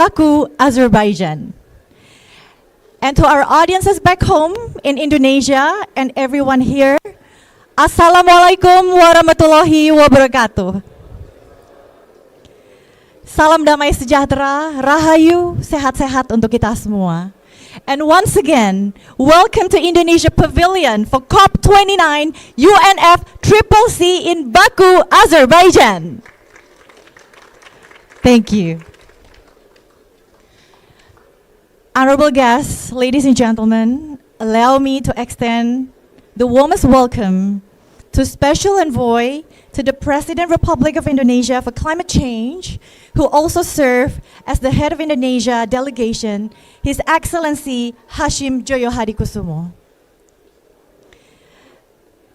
Baku, Azerbaijan. And to our audiences back home in Indonesia and everyone here, Assalamualaikum warahmatullahi wabarakatuh. Salam damai sejahtera, rahayu, sehat-sehat untuk kita semua. And once again, welcome to Indonesia Pavilion for COP29 UNFCCC in Baku, Azerbaijan. Thank you. Honorable guests, ladies and gentlemen, allow me to extend the warmest welcome to Special Envoy to the President Republic of Indonesia for Climate Change, who also served as the head of Indonesia delegation, His Excellency Hashim Joyo Hadikusumo.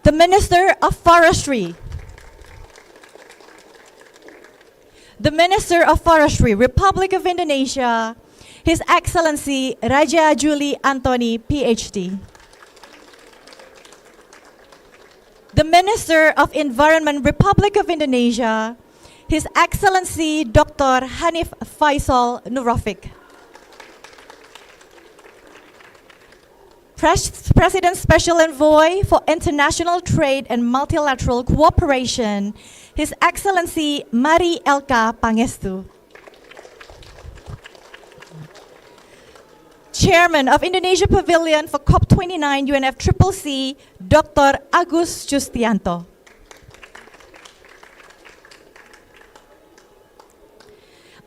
The Minister of Forestry, Republic of Indonesia, His Excellency Raja Juli Antoni, PhD. The Minister of Environment, Republic of Indonesia, His Excellency Dr. Hanif Faisal Nurrafiq. President Special Envoy for International Trade and Multilateral Cooperation, His Excellency Mari Elka Pangestu. Chairman of Indonesia Pavilion for COP29 UNFCCC, Dr. Agus Justianto.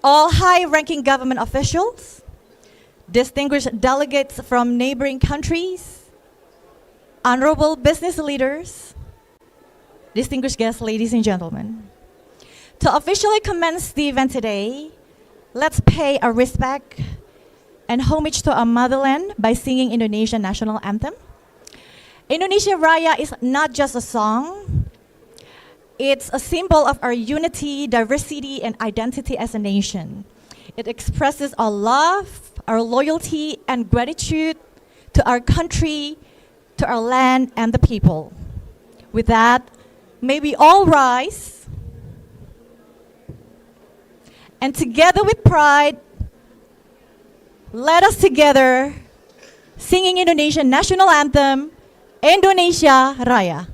All high-ranking government officials, distinguished delegates from neighboring countries, honorable business leaders, distinguished guests, ladies and gentlemen. To officially commence the event today, let's pay our respect and homage to our motherland by singing Indonesian national anthem. Indonesia Raya is not just a song, it's a symbol of our unity, diversity, and identity as a nation. It expresses our love, our loyalty, and gratitude to our country, to our land, and the people. With that, may we all rise, and together with pride, let us together singing Indonesian national anthem, Indonesia Raya.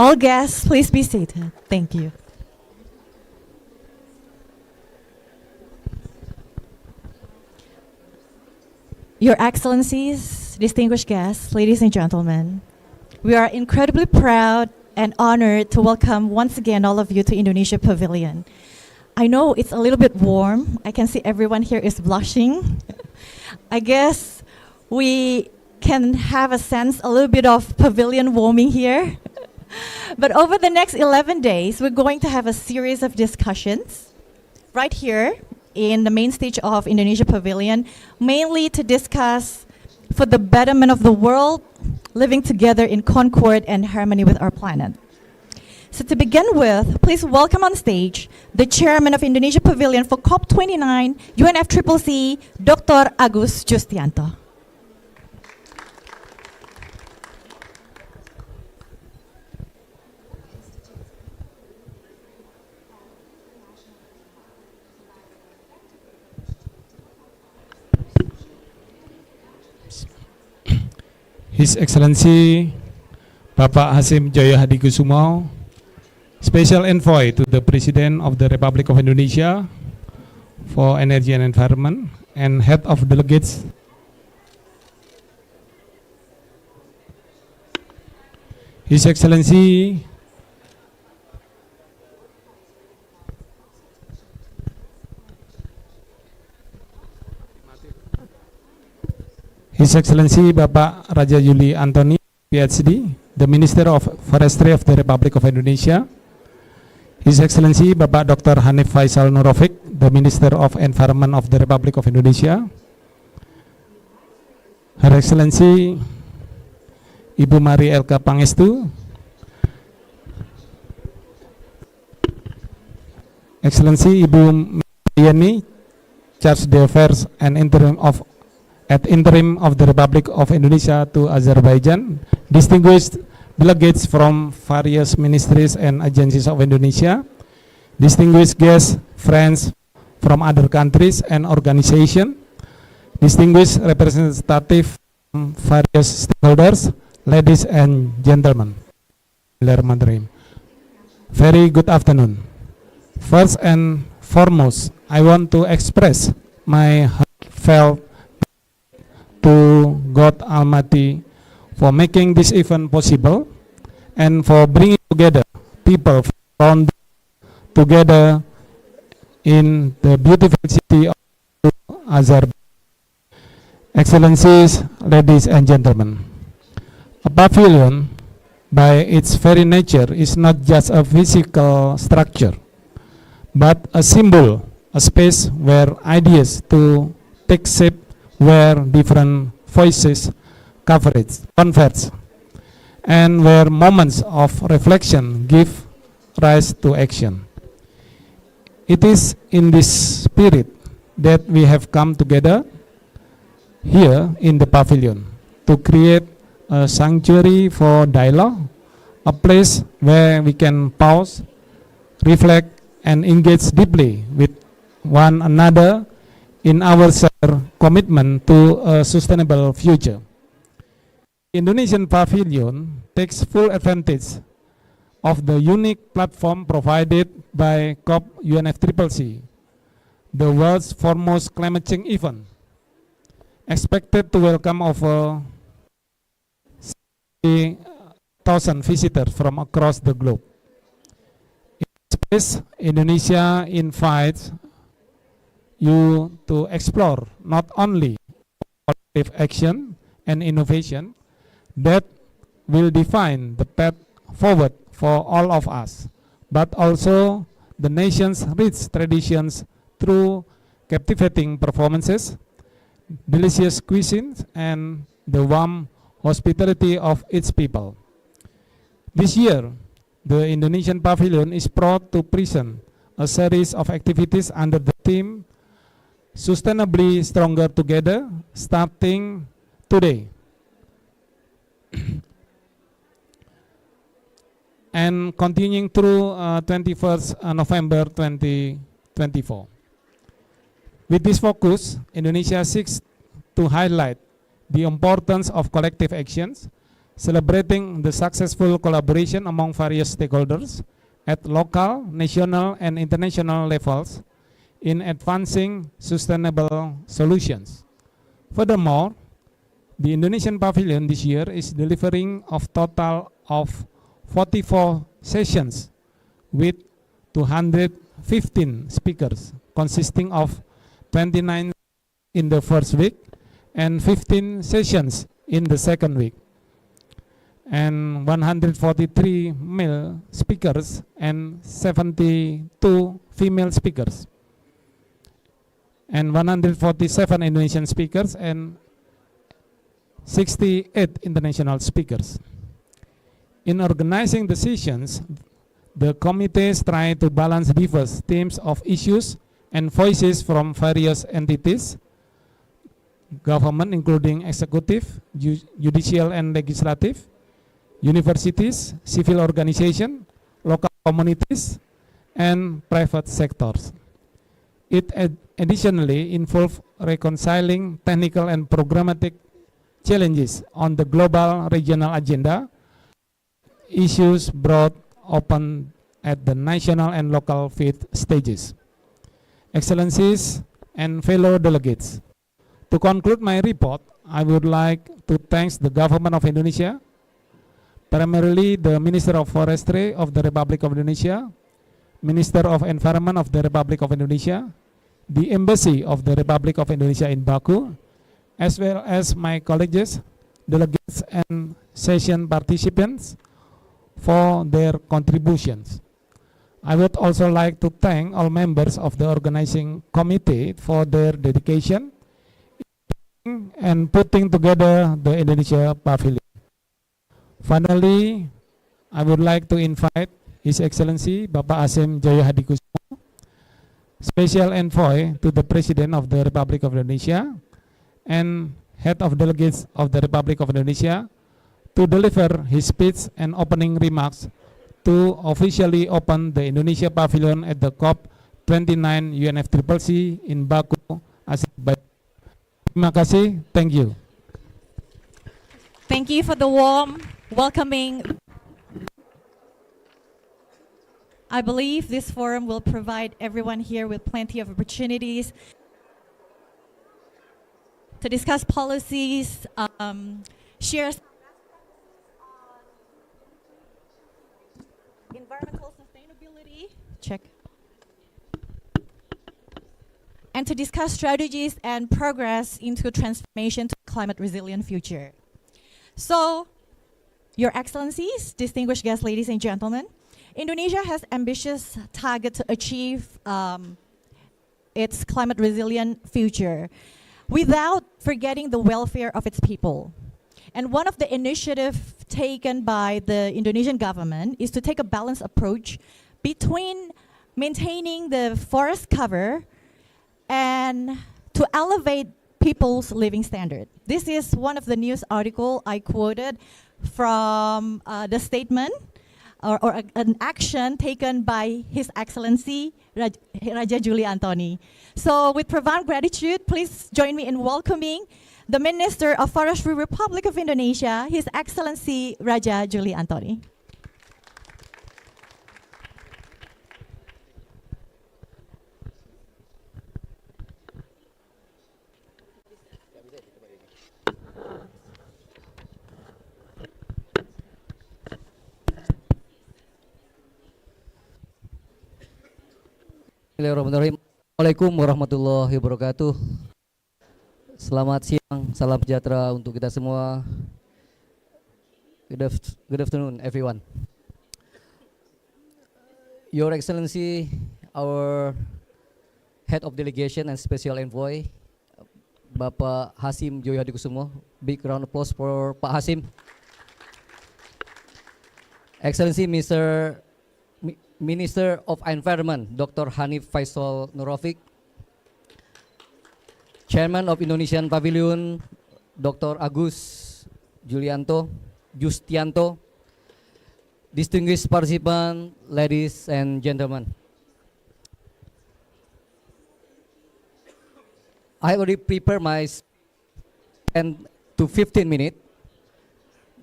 All guests, please be seated. Thank you. Your Excellencies, distinguished guests, ladies and gentlemen, we are incredibly proud and honored to welcome once again all of you to Indonesia Pavilion. I know it's a little bit warm. I can see everyone here is blushing. I guess we can have a sense, a little bit of pavilion warming here. But over the next 11 days, we're going to have a series of discussions right here in the main stage of Indonesia Pavilion, mainly to discuss for the betterment of the world, living together in concord and harmony with our planet. So to begin with, please welcome on stage the chairman of Indonesia Pavilion for COP29, UNFCCC, Dr. Agus Justianto. His Excellency Bapak Hasim Joyo Hadikusumo, Special Envoy to the President of the Republic of Indonesia for Energy and Environment, and Head of Delegates, His Excellency Bapak Raja Yuli Antoni, PhD, the Minister of Forestry of the Republic of Indonesia. His Excellency Bapak Dr. Hanif Faisal Nurofik, the Minister of Environment of the Republic of Indonesia. Her Excellency Ibu Mari Elka Pangestu, Excellency Ibu Yeni, Charge d'Affaires and Interim of the Republic of Indonesia to Azerbaijan, distinguished delegates from various ministries and agencies of Indonesia, distinguished guests, friends from other countries and organizations, distinguished representatives from various stakeholders, ladies and gentlemen. Very good afternoon. First and foremost, I want to express my heartfelt to God Almighty for making this event possible and for bringing together people from together in the beautiful city of Azerbaijan. Excellencies, ladies and gentlemen, a pavilion by its very nature is not just a physical structure, but a symbol, a space where ideas to take shape, where different voices converge, and where moments of reflection give rise to action. It is in this spirit that we have come together here in the pavilion to create a sanctuary for dialogue, a place where we can pause, reflect, and engage deeply with one another in our commitment to a sustainable future. Indonesian Pavilion takes full advantage of the unique platform provided by COP UNFCCC, the world's foremost climate change event, expected to welcome over 60,000 visitors from across the globe. In space, Indonesia invites you to explore not only collective action and innovation that will define the path forward for all of us, but also the nation's rich traditions through captivating performances, delicious cuisines, and the warm hospitality of its people. This year, the Indonesian Pavilion is proud to present a series of activities under the theme Sustainably Stronger Together, starting today and continuing through 21st November 2024. With this focus, Indonesia seeks to highlight the importance of collective actions, celebrating the successful collaboration among various stakeholders at local, national, and international levels in advancing sustainable solutions. Furthermore, the Indonesian Pavilion this year is delivering a total of 44 sessions with 215 speakers, consisting of 29 in the first week and 15 sessions in the second week, and 143 male speakers and 72 female speakers. and 147 Indonesian speakers and 68 international speakers. In organizing the sessions, the committees try to balance diverse themes of issues and voices from various entities, government including executive, judicial and legislative, universities, civil organization, local communities, and private sectors. It additionally involves reconciling technical and programmatic challenges on the global regional agenda, issues brought open at the national and local field stages. Excellencies and fellow delegates, to conclude my report, I would like to thank the government of Indonesia, primarily the Minister of Forestry of the Republic of Indonesia, Minister of Environment of the Republic of Indonesia, the Embassy of the Republic of Indonesia in Baku, as well as my colleagues, delegates, and session participants for their contributions. I would also like to thank all members of the organizing committee for their dedication and putting together the Indonesia Pavilion. Finally, I would like to invite His Excellency Bapak Hasim Jaya Hadikusumo, Special Envoy to the President of the Republic of Indonesia and Head of Delegates of the Republic of Indonesia, to deliver his speech and opening remarks to officially open the Indonesia Pavilion at the COP29 UNFCCC in Baku, Azerbaijan. Terima kasih. Thank you. Thank you for the warm welcoming. I believe this forum will provide everyone here with plenty of opportunities to discuss policies, share environmental sustainability, check, and to discuss strategies and progress into transformation to a climate resilient future. So, Your Excellencies, distinguished guests, ladies and gentlemen, Indonesia has ambitious target to achieve its climate resilient future without forgetting the welfare of its people. And one of the initiatives taken by the Indonesian government is to take a balanced approach between maintaining the forest cover and to elevate people's living standard. This is one of the news article I quoted from the statement or an action taken by His Excellency Raja Juli Antoni. So with profound gratitude, please join me in welcoming the Minister of Forestry Republic of Indonesia, His Excellency Raja Juli Antoni. Bismillahirrahmanirrahim. Assalamualaikum warahmatullahi wabarakatuh. Selamat siang, salam sejahtera untuk kita semua. Good afternoon, everyone. Your Excellency, our Head of Delegation and Special Envoy, Bapak Hasim Joyo Hadikusumo. Big round of applause for Pak Hasim. Excellency Minister of Environment, Dr. Hanif Faisal Nurofik, Chairman of Indonesian Pavilion, Dr. Agus Justianto, distinguished participants, ladies and gentlemen. I already prepared my 10 to 15 minutes,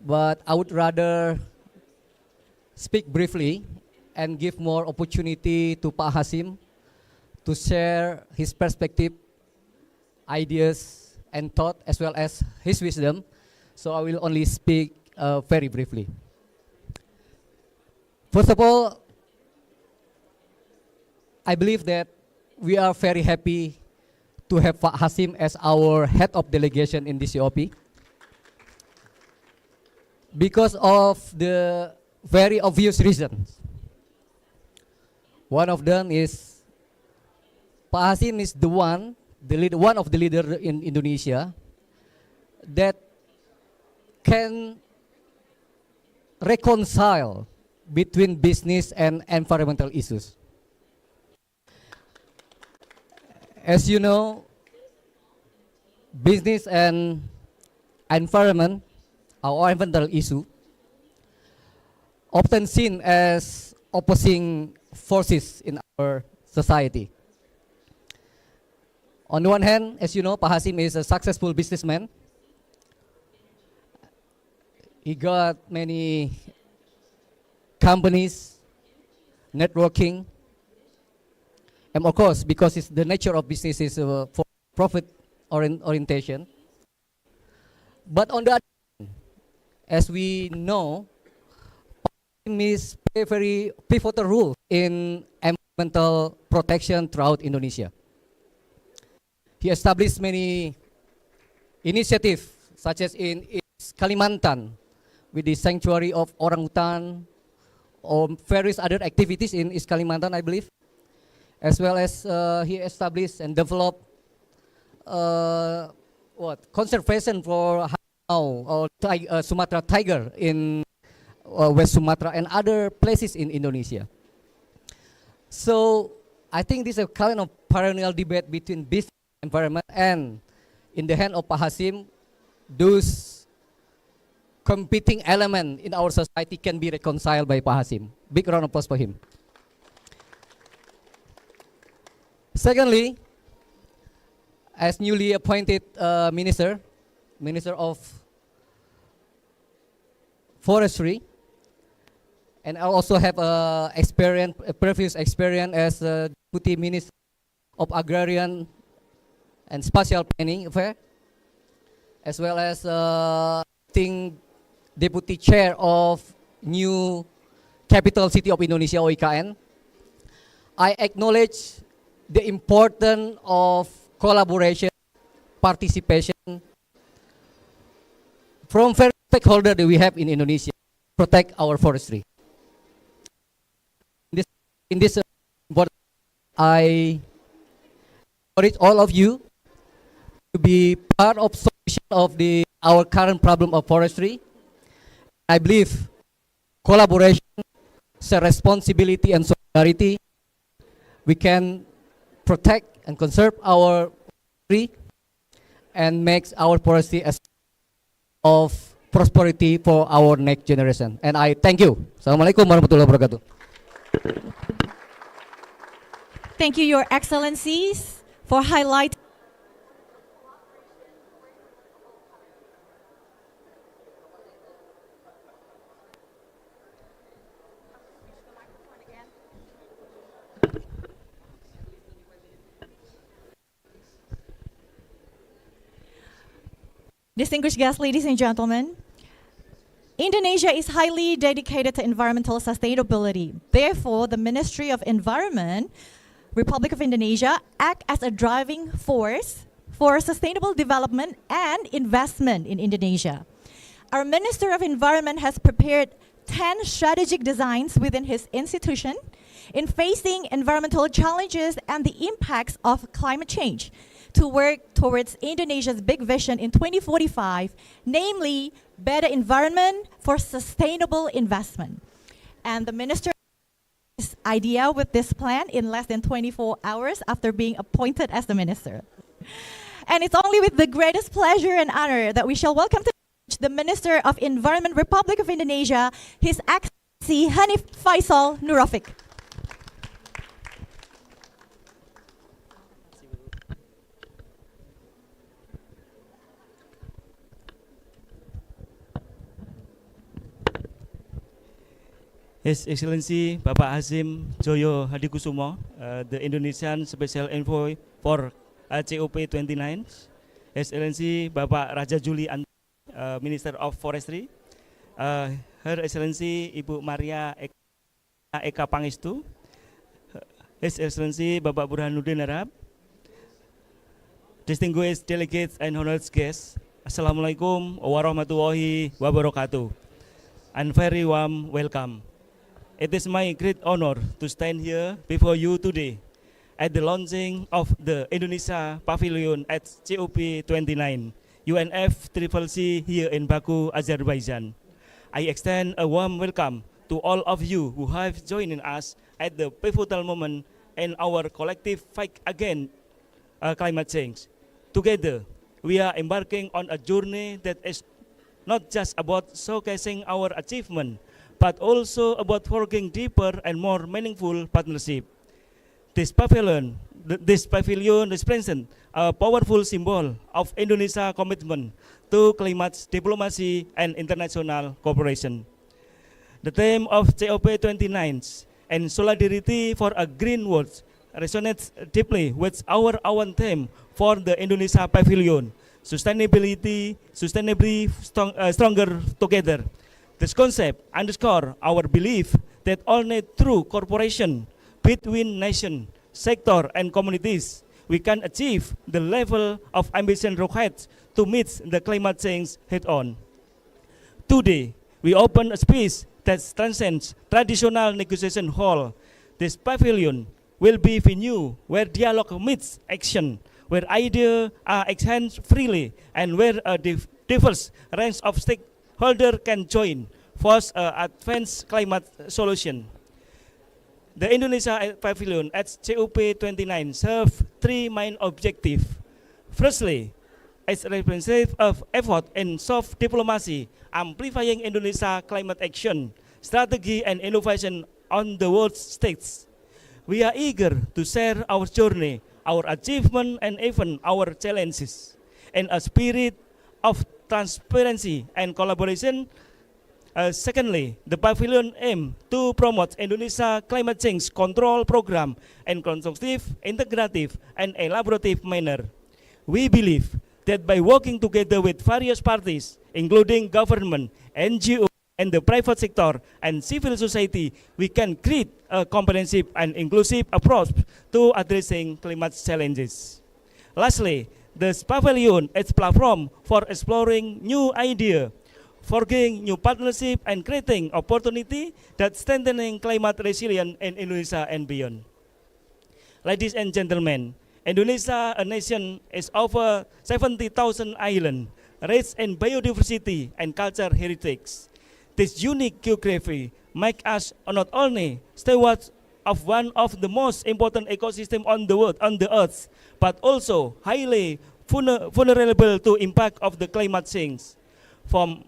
but I would rather speak briefly and give more opportunity to Pak Hasim to share his perspective, ideas, and thought, as well as his wisdom. So I will only speak very briefly. First of all, I believe that we are very happy to have Pak Hasim as our head of delegation in this COP, because of the very obvious reasons. One of them is Pak Hasim is the one one of the leader in Indonesia that can reconcile between business and environmental issues. As you know, business and environment or environmental issue often seen as opposing forces in our society. On the one hand, as you know, Pak Hasim is a successful businessman. He got many companies, networking, and of course, because it's the nature of business is for profit orientation. But on the other hand, as we know, is play a very pivotal role in environmental protection throughout Indonesia. He established many initiatives, such as in Kalimantan, with the sanctuary of orangutan, or various other activities in East Kalimantan, I believe, as well as he established and developed conservation for or Sumatra tiger in West Sumatra and other places in Indonesia. So I think this is a kind of perennial debate between business and environment, and in the hand of Pak Hasim, those competing elements in our society can be reconciled by Pak Hasim. Big round of applause for him. Secondly, as newly appointed Minister of Forestry, and I also have a previous experience as Deputy Minister of Agrarian and Spatial Planning Affair, as well as Deputy Chair of New Capital City of Indonesia (OIKN). I acknowledge the importance of collaboration, participation from various stakeholders that we have in Indonesia to protect our forestry. In this I encourage all of you to be part of solution of our current problem of forestry. I believe collaboration, responsibility, and solidarity, we can protect and conserve our forestry and make our forestry as of prosperity for our next generation. And I thank you. Assalamualaikum warahmatullahi wabarakatuh. Thank you, Your Excellencies, for highlighting. Distinguished guests, ladies and gentlemen, Indonesia is highly dedicated to environmental sustainability. Therefore, the Ministry of Environment, Republic of Indonesia, act as a driving force for sustainable development and investment in Indonesia. Our Minister of Environment has prepared 10 strategic designs within his institution in facing environmental challenges and the impacts of climate change to work towards Indonesia's big vision in 2045, namely better environment for sustainable investment. And the minister his idea with this plan in less than 24 hours after being appointed as the minister. And it's only with the greatest pleasure and honor that we shall welcome to the Minister of Environment, Republic of Indonesia, His Excellency Hanif Faisal Nurafik. His Excellency Bapak Hasim Joyo Hadikusumo, the Indonesian Special Envoy for COP29, His Excellency Bapak Raja Juli, Minister of Forestry, Her Excellency Ibu Maria Eka Pangestu, His Excellency Bapak Burhanuddin Arab, distinguished delegates and honored guests, Assalamualaikum warahmatullahi wabarakatuh, and very warm welcome. It is my great honor to stand here before you today at the launching of the Indonesia Pavilion at COP29, UNFCCC here in Baku, Azerbaijan. I extend a warm welcome to all of you who have joined us at the pivotal moment in our collective fight against climate change. Together, we are embarking on a journey that is not just about showcasing our achievement, but also about forging deeper and more meaningful partnership. This pavilion represents a powerful symbol of Indonesia's commitment to climate diplomacy and international cooperation. The theme of COP29 and solidarity for a green world resonates deeply with our own theme for the Indonesia Pavilion, sustainably stronger together. This concept underscores our belief that only through cooperation between nation, sector, and communities we can achieve the level of ambition required to meet the climate change head-on. Today, we open a space that transcends traditional negotiation hall. This pavilion will be venue where dialogue meets action, where ideas are exchanged freely, and where a diverse range of stakeholders can join for advanced climate solution. The Indonesia Pavilion at COP29 serves three main objectives. Firstly, it's representative of effort in soft diplomacy, amplifying Indonesia climate action, strategy, and innovation on the world stage. We are eager to share our journey, our achievement, and even our challenges in a spirit of transparency and collaboration. Secondly, the pavilion aims to promote Indonesia climate change control program in constructive, integrative, and elaborative manner. We believe that by working together with various parties, including government, NGO, and the private sector and civil society, we can create a comprehensive and inclusive approach to addressing climate challenges. Lastly, the pavilion is a platform for exploring new ideas, forging new partnership, and creating opportunity that strengthening climate resilience in Indonesia and beyond. Ladies and gentlemen, Indonesia, a nation, is over 70,000 islands, rich in biodiversity and cultural heritage. This unique geography makes us not only stewards of one of the most important ecosystems on the world, on the earth, but also highly vulnerable to impact of the climate change. From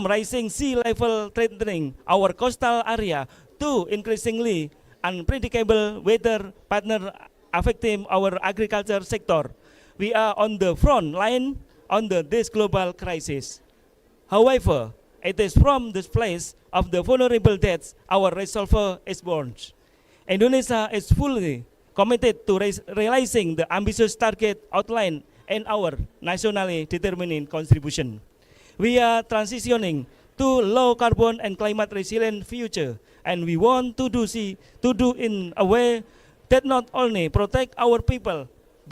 rising sea level threatening our coastal area to increasingly unpredictable weather pattern affecting our agriculture sector, we are on the front line on this global crisis. However, it is from this place of the vulnerable that our resolve is born. Indonesia is fully committed to realizing the ambitious target outlined in our nationally determined contribution. We are transitioning to low carbon and climate resilient future, and we want to do in a way that not only protect our people,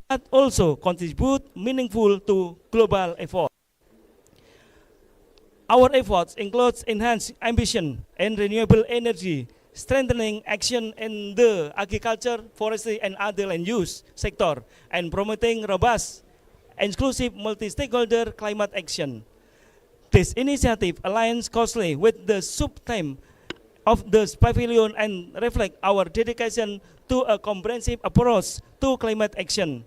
but also contribute meaningful to global effort. Our efforts include enhanced ambition in renewable energy, strengthening action in the agriculture, forestry, and other land use sector, and promoting robust, inclusive, multi-stakeholder climate action. This initiative aligns closely with the sub-theme of the pavilion and reflects our dedication to a comprehensive approach to climate action.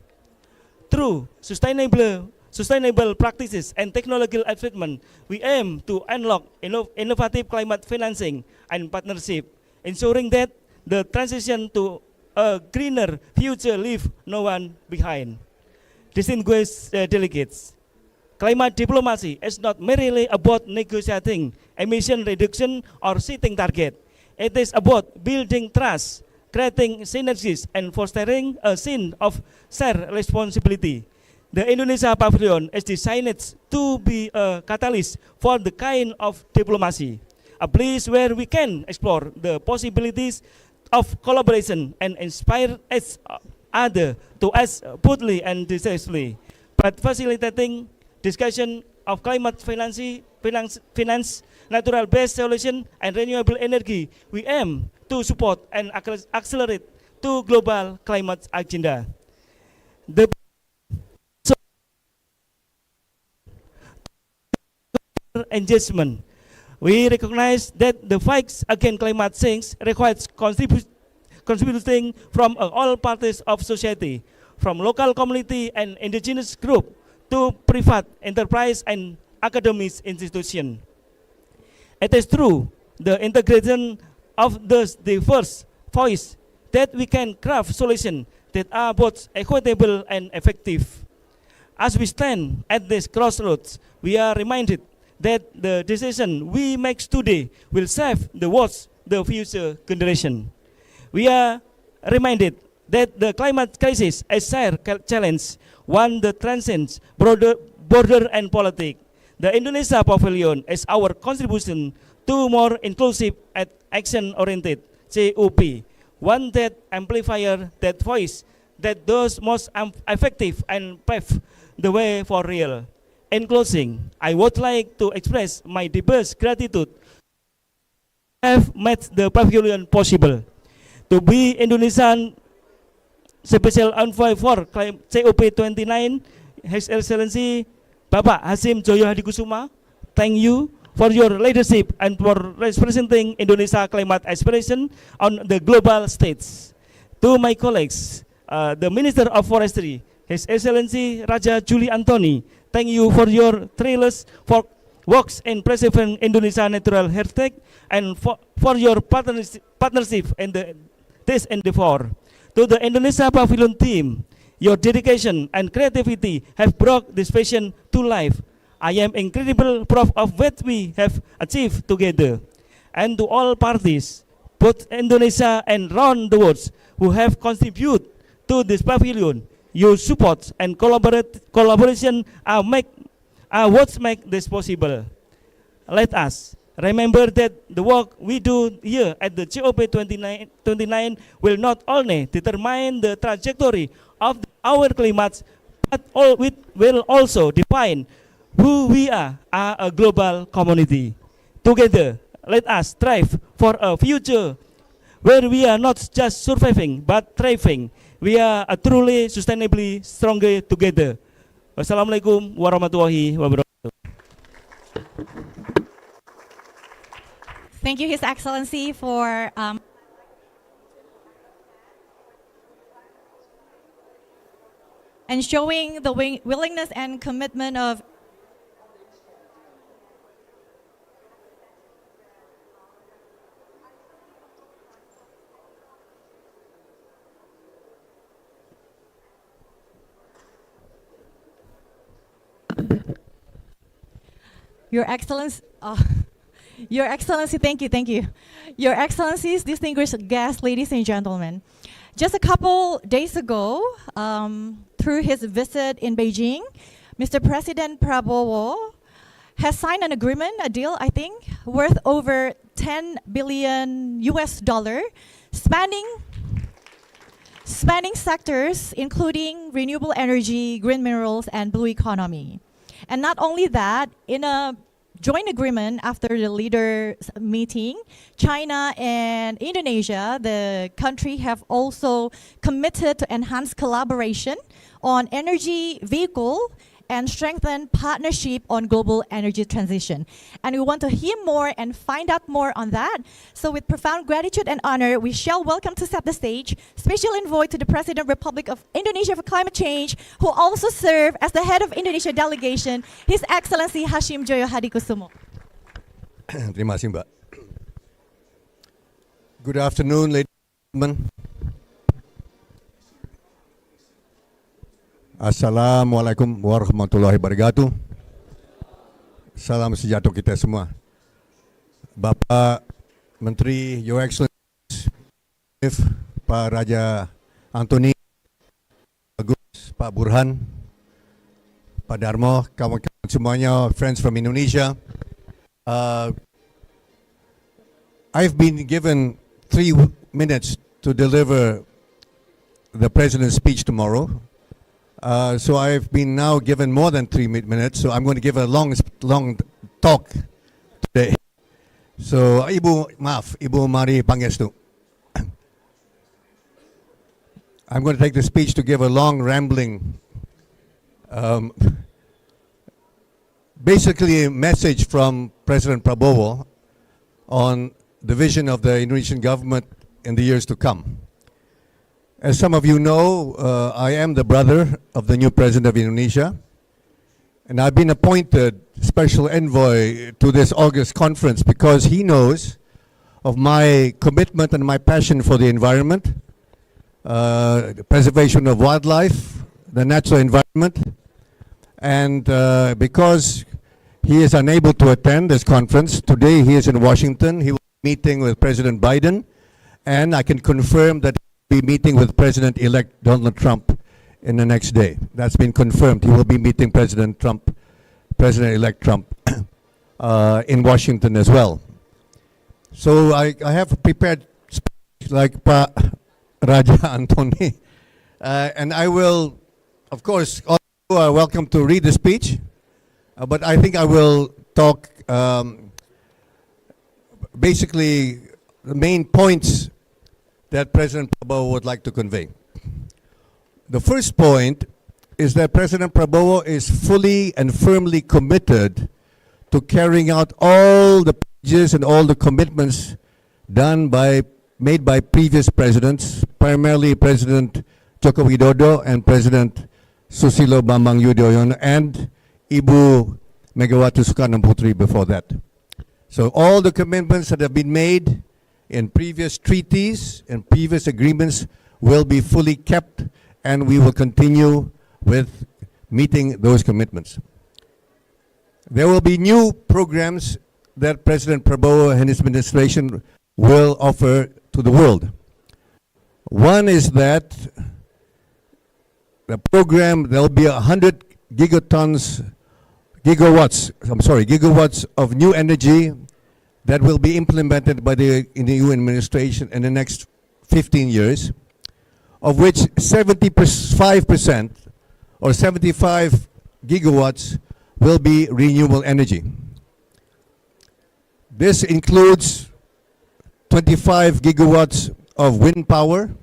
Through sustainable practices and technological advancement, we aim to unlock innovative climate financing and partnership, ensuring that the transition to a greener future leaves no one behind. Distinguished delegates, climate diplomacy is not merely about negotiating emission reduction or setting target. It is about building trust, creating synergies, and fostering a sense of shared responsibility. The Indonesia Pavilion is designed to be a catalyst for the kind of diplomacy, a place where we can explore the possibilities of collaboration and inspire each other to act boldly and decisively. But facilitating discussion of climate finance, natural-based solution, and renewable energy, we aim to support and accelerate to global climate agenda. The engagement. We recognize that the fight against climate change requires contributing from all parties of society, from local community and indigenous group to private enterprise and academic institution. It is true, the integration of the diverse voice that we can craft solutions that are both equitable and effective. As we stand at this crossroads, we are reminded that the decision we make today will save the world's the future generation. We are reminded that the climate crisis is a shared challenge, one that transcends border and politics. The Indonesia Pavilion is our contribution to more inclusive and action-oriented COP, one that amplifies that voice, that does most effective and pave the way for real. In closing, I would like to express my deepest gratitude have made the pavilion possible. To be Indonesian Special Envoy for COP29, His Excellency Bapak Hasim Joyo Hadikusuma, thank you for your leadership and for representing Indonesia climate aspiration on the global stage. To my colleagues, the Minister of Forestry, His Excellency Raja Juli Antoni, thank you for your tireless works in preserving Indonesia natural heritage and for your partnership in this endeavor. To the Indonesia Pavilion team, your dedication and creativity have brought this vision to life. I am incredible proud of what we have achieved together. And to all parties, both Indonesia and around the world, who have contributed to this pavilion, your support and collaboration are what make this possible. Let us remember that the work we do here at the COP29 will not only determine the trajectory of our climate, but will also define who we are a global community. Together, let us strive for a future where we are not just surviving but thriving. We are a truly sustainably stronger together. Wassalamualaikum warahmatullahi wabarakatuh. Thank you, His Excellency, for and showing the willingness and commitment of Your Excellency. Your Excellency, thank you. Your Excellencies, distinguished guests, ladies and gentlemen. Just a couple days ago, through his visit in Beijing, Mr. President Prabowo has signed an agreement, a deal, I think, worth over 10 billion US dollar, spanning sectors including renewable energy, green minerals, and blue economy. And not only that, in a joint agreement after the leaders meeting, China and Indonesia, the country have also committed to enhance collaboration on energy vehicle and strengthen partnership on global energy transition. And we want to hear more and find out more on that. So with profound gratitude and honor, we shall welcome to set the stage Special Envoy to the President Republic of Indonesia for Climate Change, who also served as the head of Indonesia delegation, His Excellency Hasim Joyo Hadikusuma. Terima kasih, Mbak. Good afternoon, ladies and gentlemen. Assalamualaikum warahmatullahi wabarakatuh. Salam sejahtera kita semua. Bapak Menteri, Your Excellency, Pak Raja Antoni, Bagus, Pak Burhan, Pak Darmo, kawan-kawan semuanya, friends from Indonesia. I've been given 3 minutes to deliver the President's speech tomorrow. So I've been now given more than 3 minutes, so I'm going to give a long talk today. So Ibu, maaf, Ibu mari pangestu. I'm going to take the speech to give a long rambling, basically a message from President Prabowo on the vision of the Indonesian government in the years to come. As some of you know, I am the brother of the new president of Indonesia, and I've been appointed special envoy to this August conference because he knows of my commitment and my passion for the environment, the preservation of wildlife, the natural environment, and because he is unable to attend this conference, today he is in Washington. He will be meeting with President Biden, and I can confirm that he will be meeting with President-elect Donald Trump in the next day. That's been confirmed. He will be meeting President-elect Trump in Washington as well. So I have prepared speech like Pa Raja Antony, and I will, of course, all you are welcome to read the speech, but I think I will talk basically the main points that President Prabowo would like to convey. The first point is that President Prabowo is fully and firmly committed to carrying out all the pledges and all the commitments made by previous presidents, primarily President Joko Widodo and President Susilo Bambang Yudhoyono and Ibu Megawati Soekarno Putri before that. So all the commitments that have been made in previous treaties and previous agreements will be fully kept, and we will continue with meeting those commitments. There will be new programs that President Prabowo and his administration will offer to the world. One is that the program, there will be 100 gigawatts of new energy that will be implemented by the new administration in the next 15 years, of which 75% or 75 gigawatts will be renewable energy. This includes 25 gigawatts of wind power,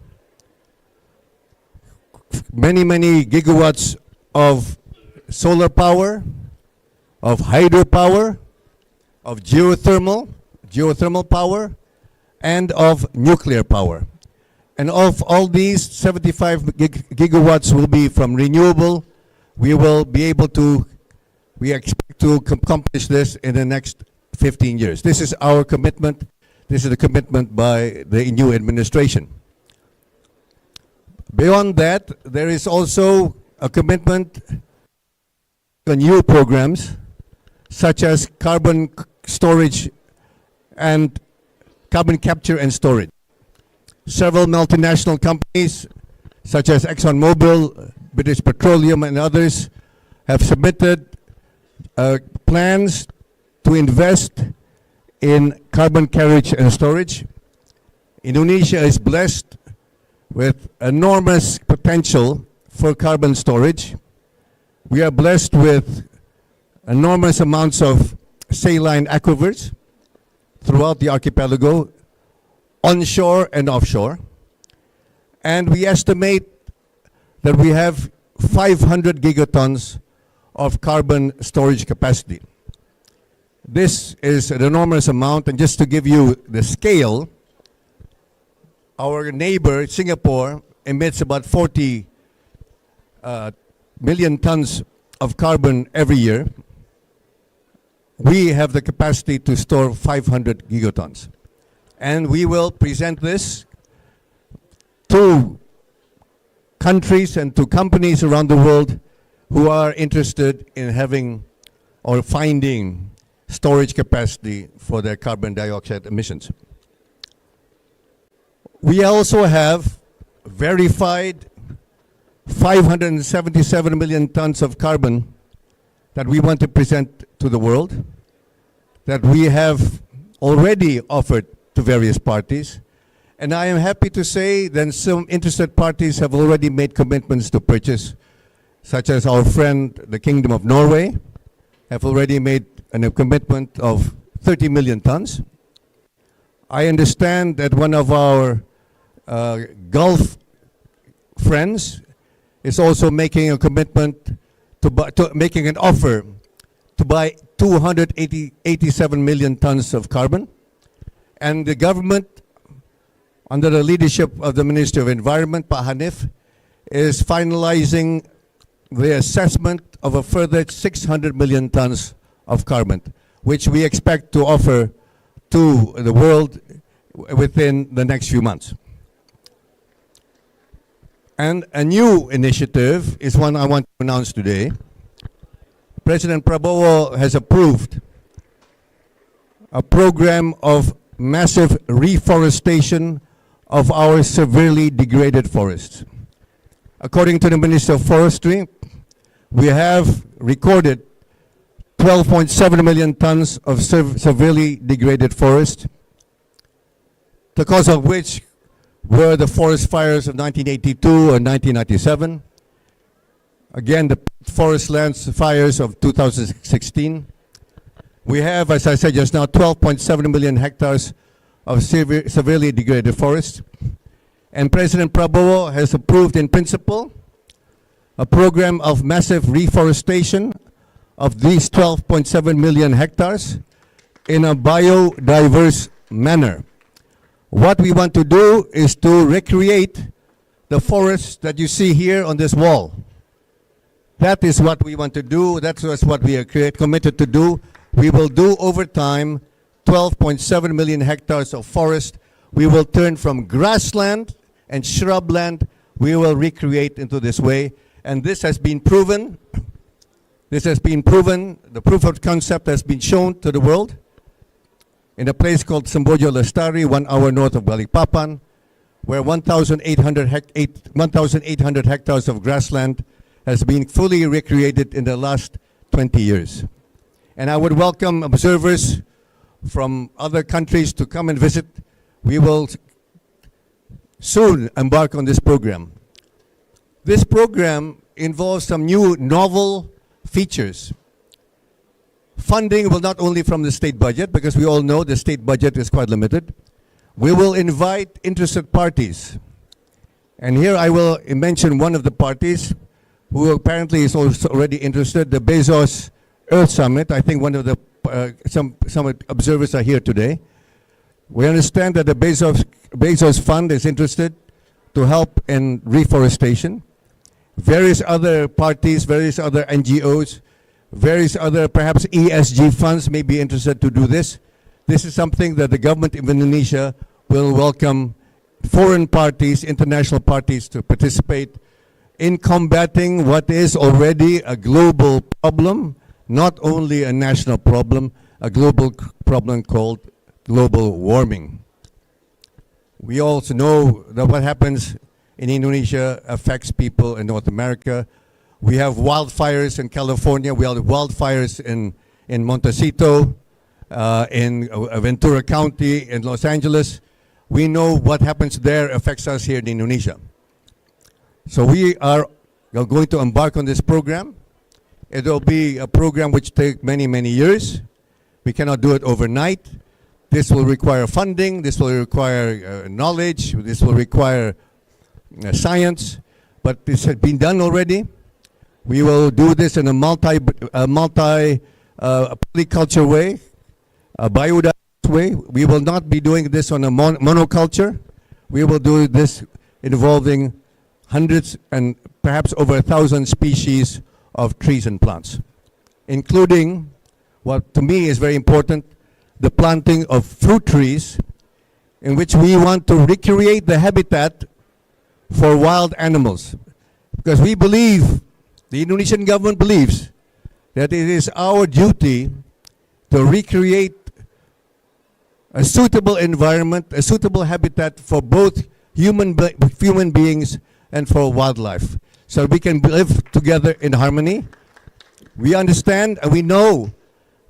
many gigawatts of solar power, of hydropower, of geothermal power, and of nuclear power. And of all these, 75 gigawatts will be from renewable. We expect to accomplish this in the next 15 years. This is our commitment. This is a commitment by the new administration. Beyond that, there is also a commitment on new programs such as carbon storage and carbon capture and storage. Several multinational companies such as ExxonMobil, British Petroleum and others have submitted plans to invest in carbon carriage and storage. Indonesia is blessed with enormous potential for carbon storage. We are blessed with enormous amounts of saline aquifers throughout the archipelago, onshore and offshore. And we estimate that we have 500 gigatons of carbon storage capacity. This is an enormous amount, and just to give you the scale, our neighbor, Singapore, emits about 40 million tons of carbon every year. We have the capacity to store 500 gigatons. And we will present this to countries and to companies around the world who are interested in having or finding storage capacity for their carbon dioxide emissions. We also have verified 577 million tons of carbon that we want to present to the world, that we have already offered to various parties. And I am happy to say that some interested parties have already made commitments to purchase, such as our friend, the Kingdom of Norway, have already made a commitment of 30 million tons. I understand that one of our Gulf friends is also making a commitment to making an offer to buy 287 million tons of carbon. And the government, under the leadership of the Ministry of Environment, Pa Hanif, is finalizing the assessment of a further 600 million tons of carbon, which we expect to offer to the world within the next few months. And a new initiative is one I want to announce today. President Prabowo has approved a program of massive reforestation of our severely degraded forests. According to the Minister of Forestry, we have recorded 12.7 million tons of severely degraded forest, the cause of which were the forest fires of 1982 and 1997. Again, the forest lands fires of 2016. We have, as I said just now, 12.7 million hectares of severely degraded forests. And President Prabowo has approved in principle a program of massive reforestation of these 12.7 million hectares in a biodiverse manner. What we want to do is to recreate the forests that you see here on this wall. That is what we want to do. That's what we are committed to do. We will do over time 12.7 million hectares of forest. We will turn from grassland and shrubland, we will recreate into this way. And this has been proven. This has been proven. The proof of concept has been shown to the world in a place called Sembojo Lestari, 1 hour north of Balikpapan, where 1,800 hectares of grassland has been fully recreated in the last 20 years. And I would welcome observers from other countries to come and visit. We will soon embark on this program. This program involves some new novel features. Funding will not only from the state budget, because we all know the state budget is quite limited. We will invite interested parties. And here I will mention one of the parties who apparently is also already interested, the Bezos Earth Summit. I think one of the some observers are here today. We understand that the Bezos Fund is interested to help in reforestation. Various other parties, various other NGOs, various other perhaps ESG funds may be interested to do this. This is something that the government of Indonesia will welcome foreign parties, international parties to participate in combating what is already a global problem, not only a national problem, a global problem called global warming. We also know that what happens in Indonesia affects people in North America. We have wildfires in California. We have wildfires in Montecito, in Ventura County, in Los Angeles. We know what happens there affects us here in Indonesia. So we are going to embark on this program. It will be a program which takes many, many years. We cannot do it overnight. This will require funding. This will require knowledge. This will require science. But this has been done already. We will do this in a polyculture way, a biodiverse way. We will not be doing this on a monoculture. We will do this involving hundreds and perhaps over 1,000 species of trees and plants, including what to me is very important, the planting of fruit trees, in which we want to recreate the habitat for wild animals. Because we believe, the Indonesian government believes, that it is our duty to recreate a suitable environment, a suitable habitat for both human beings and for wildlife, so we can live together in harmony. We understand and we know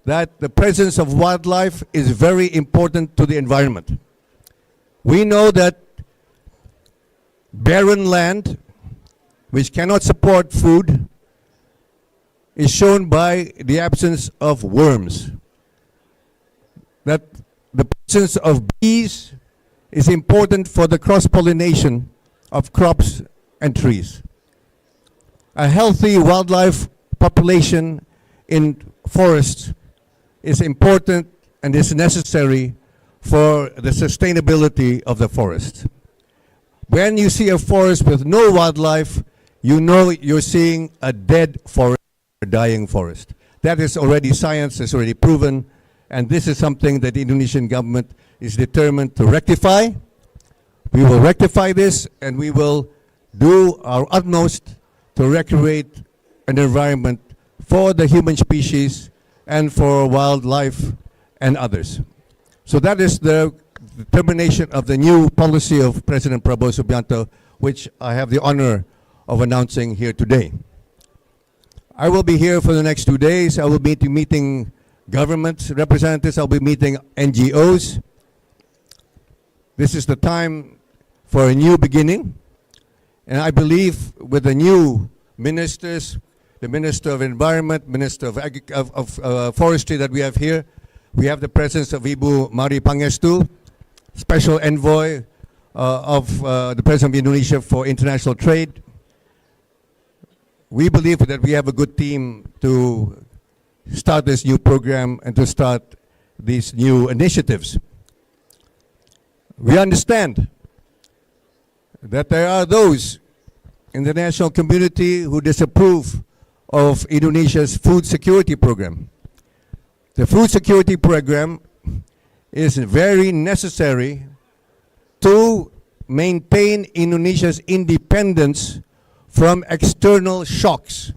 that the presence of wildlife is very important to the environment. We know that barren land, which cannot support food, is shown by the absence of worms. That the presence of bees is important for the cross-pollination of crops and trees. A healthy wildlife population in forests is important and is necessary for the sustainability of the forest. When you see a forest with no wildlife, you know you're seeing a dead forest, a dying forest. That is already science, is already proven, and this is something that the Indonesian government is determined to rectify. We will rectify this, and we will do our utmost to recreate an environment for the human species and for wildlife and others. So that is the determination of the new policy of President Prabowo Subianto, which I have the honor of announcing here today. I will be here for the next 2 days. I will be meeting government representatives. I'll be meeting NGOs. This is the time for a new beginning. And I believe with the new ministers, the Minister of Environment, Minister of Forestry that we have here, we have the presence of Ibu Mari Pangestu, Special Envoy of the President of Indonesia for International Trade. We believe that we have a good team to start this new program and to start these new initiatives. We understand that there are those in the national community who disapprove of Indonesia's food security program. The food security program is very necessary to maintain Indonesia's independence from external shocks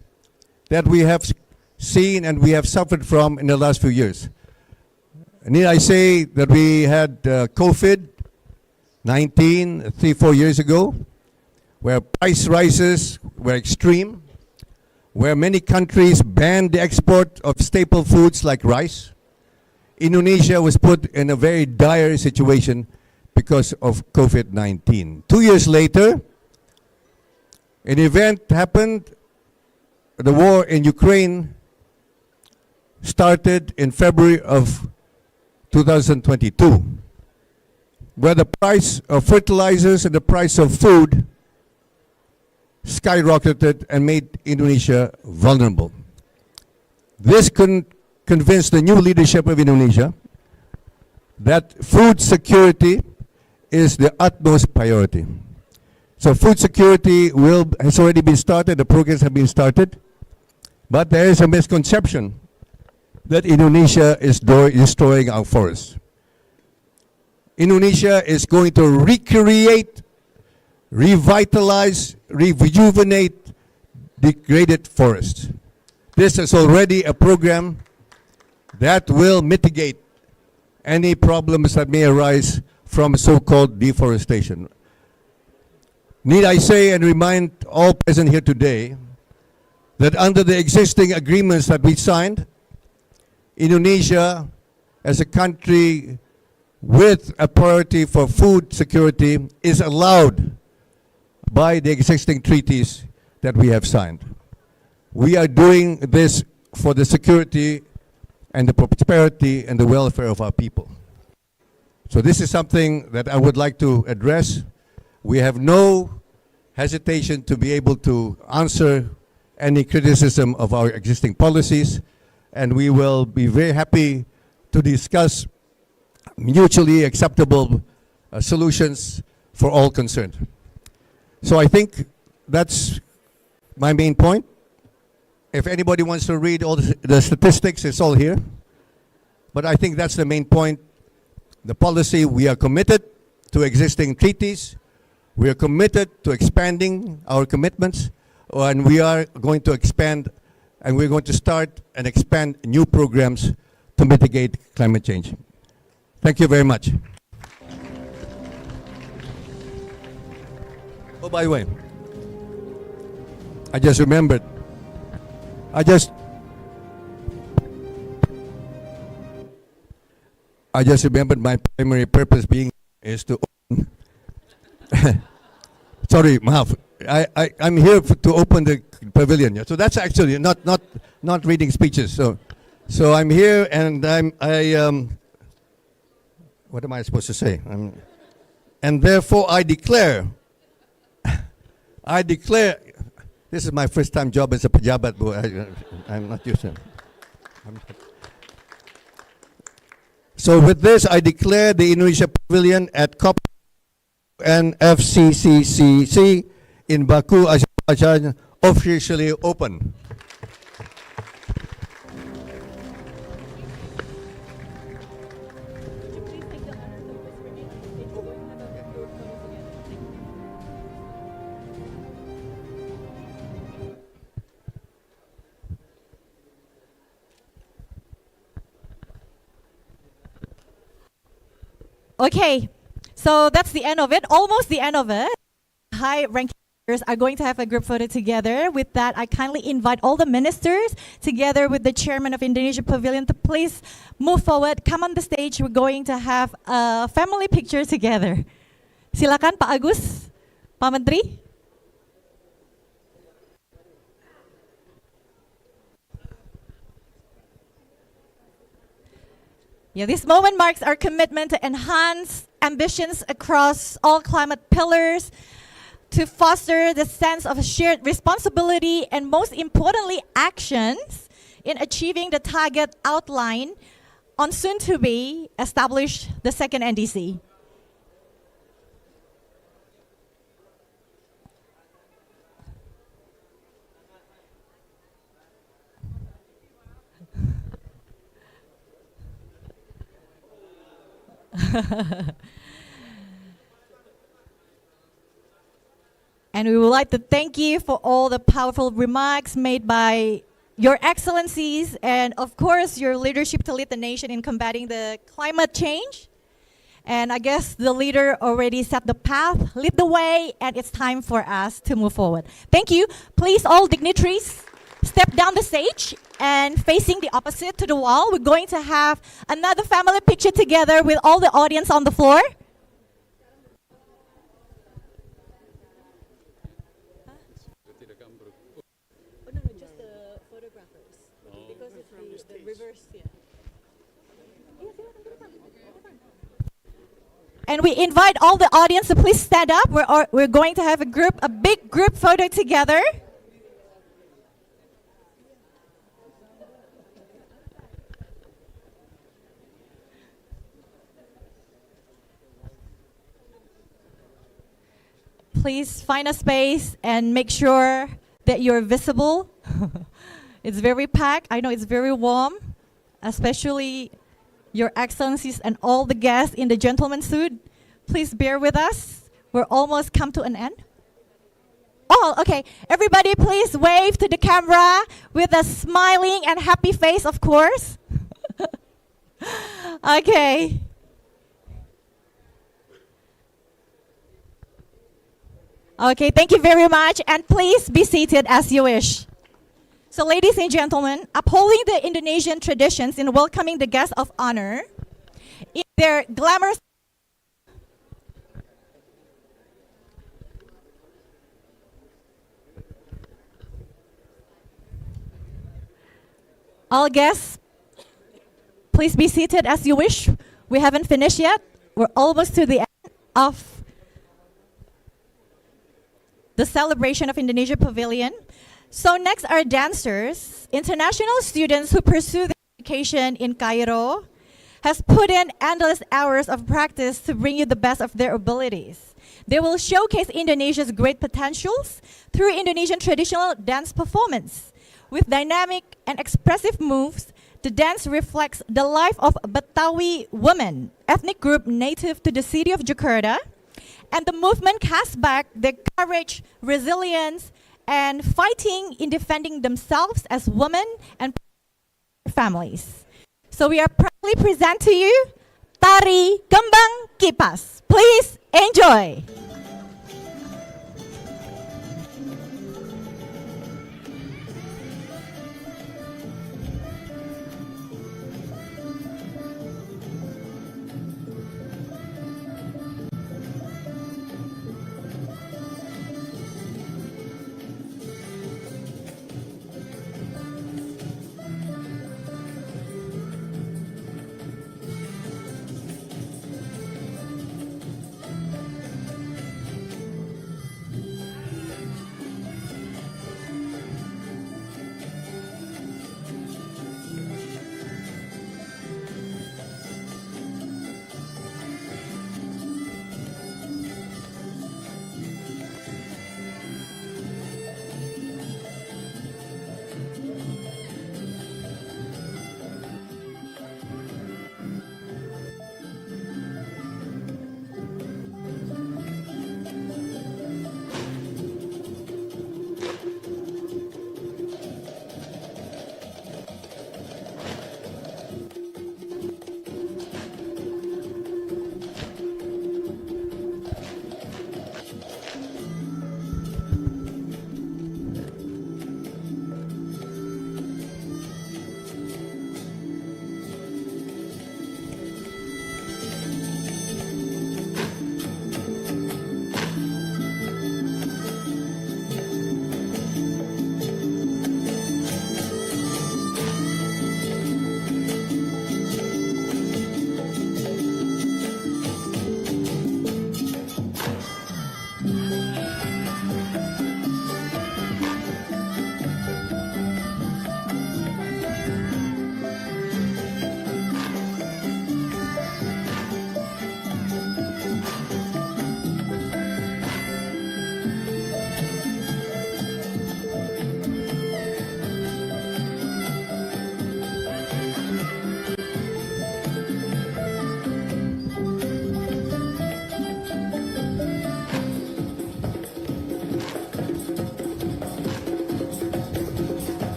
that we have seen and we have suffered from in the last few years. Need I say that we had COVID-19 3-4 years ago, where price rises were extreme, where many countries banned the export of staple foods like rice. Indonesia was put in a very dire situation because of COVID-19. 2 years later, an event happened. The war in Ukraine started in February of 2022, where the price of fertilizers and the price of food skyrocketed and made Indonesia vulnerable. This convinced the new leadership of Indonesia that food security is the utmost priority. So food security has already been started, the programs have been started, but there is a misconception that Indonesia is destroying our forests. Indonesia is going to recreate, revitalize, rejuvenate degraded forests. This is already a program that will mitigate any problems that may arise from so-called deforestation. Need I say and remind all present here today that under the existing agreements that we signed, Indonesia, as a country with a priority for food security, is allowed by the existing treaties that we have signed. We are doing this for the security and the prosperity and the welfare of our people. So this is something that I would like to address. We have no hesitation to be able to answer any criticism of our existing policies, and we will be very happy to discuss mutually acceptable solutions for all concerned. So I think that's my main point. If anybody wants to read all the statistics, it's all here. But I think that's the main point. The policy, we are committed to existing treaties. We are committed to expanding our commitments. And we are going to expand, and we're going to start and expand new programs to mitigate climate change. Thank you very much. Oh, by the way, I just remembered. I just remembered my primary purpose being is to open. Sorry, Maaf. I'm here to open the pavilion. Yeah. So that's actually not reading speeches. So I'm here, and what am I supposed to say? And therefore I declare I declare, this is my first time job as a pejabat, boy. I'm not used to it. So with this, I declare the Indonesia Pavilion at COP NFCCCC in Baku, Azerbaijan, officially open. Okay, so that's the end of it, almost the end of it. High-ranking leaders are going to have a group photo together. With that, I kindly invite all the ministers together with the chairman of Indonesia Pavilion to please move forward, come on the stage. We're going to have a family picture together. Silakan Pak Agus, Pak Menteri. Yeah, this moment marks our commitment to enhance ambitions across all climate pillars, to foster the sense of shared responsibility, and most importantly, actions in achieving the target outlined on soon to be established the second NDC. And we would like to thank you for all the powerful remarks made by Your Excellencies and, of course, your leadership to lead the nation in combating the climate change. And I guess the leader already set the path, lead the way, and it's time for us to move forward. Thank you. Please, all dignitaries, step down the stage and facing the opposite to the wall. We're going to have another family picture together with all the audience on the floor. And we invite all the audience to please stand up. We're going to have a big group photo together. Please find a space and make sure that you're visible. It's very packed. I know it's very warm, especially Your Excellencies and all the guests in the gentleman suit. Please bear with us. We're almost come to an end. Oh, okay. Everybody please wave to the camera with a smiling and happy face, of course. Okay. Okay, thank you very much. And please be seated as you wish. So ladies and gentlemen, upholding the Indonesian traditions in welcoming the guests of honor in their glamorous all guests, please be seated as you wish. We haven't finished yet. We're almost to the end of the celebration of Indonesia Pavilion. So next are dancers, international students who pursue their education in Cairo, has put in endless hours of practice to bring you the best of their abilities. They will showcase Indonesia's great potentials through Indonesian traditional dance performance. With dynamic and expressive moves, the dance reflects the life of Betawi women, ethnic group native to the city of Jakarta, and the movement casts back their courage, resilience, and fighting in defending themselves as women and families. So we are proudly present to you Tari Kembang Kipas. Please enjoy.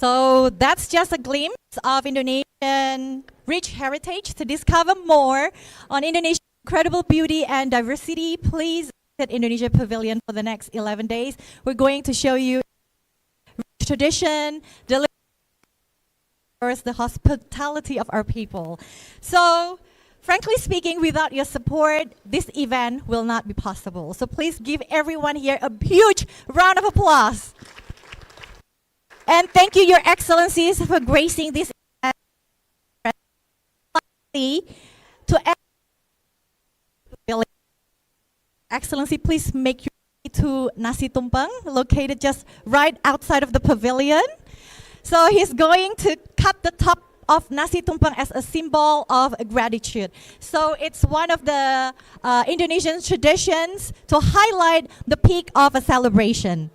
So that's just a glimpse of Indonesian rich heritage. To discover more on Indonesia's incredible beauty and diversity, please visit Indonesia Pavilion for the next 11 days. We're going to show you rich tradition, the hospitality of our people. So, frankly speaking, without your support, this event will not be possible. So please give everyone here a huge round of applause. And thank you, Your Excellencies, for gracing this event. To Excellency, please make your way to Nasi Tumpeng, located just right outside of the pavilion. So he's going to cut the top of nasi tumpeng as a symbol of gratitude. So it's one of the Indonesian traditions to highlight the peak of a celebration.